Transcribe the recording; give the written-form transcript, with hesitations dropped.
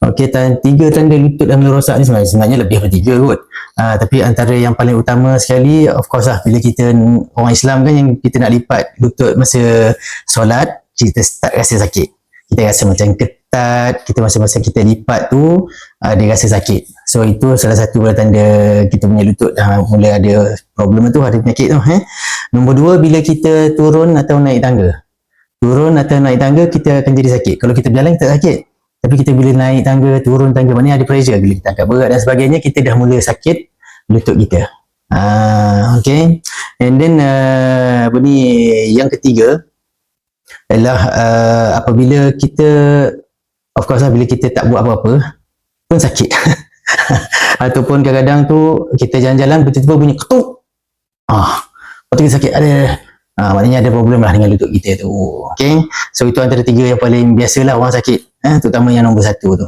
Okey, tiga tanda lutut dah mula rosak ni sebenarnya lebih daripada tiga kot. Tapi antara yang paling utama sekali, of course lah, bila kita orang Islam kan, yang kita nak lipat lutut masa solat, kita start rasa sakit. Kita rasa macam ketat, kita masa-masa kita lipat tu, dia rasa sakit. So itu salah satu tanda kita punya lutut dah mula ada problem tu, ada penyakit tu. Nombor dua, bila kita turun atau naik tangga. Turun atau naik tangga, kita akan jadi sakit. Kalau kita berjalan, kita tak sakit. Tapi kita bila naik tangga, turun tangga, maknanya ada pressure. Bila kita angkat berat dan sebagainya, kita dah mula sakit lutut kita. Okay. And then, yang ketiga adalah apabila kita, of course lah, bila kita tak buat apa-apa pun sakit. Ataupun kadang-kadang tu, kita jalan-jalan, tiba-tiba bunyi ketuk. Lepas tu kita sakit. Maknanya ada problem lah dengan lutut kita tu. Okay. So itu antara tiga yang paling biasalah orang sakit. Terutama yang nombor satu tu.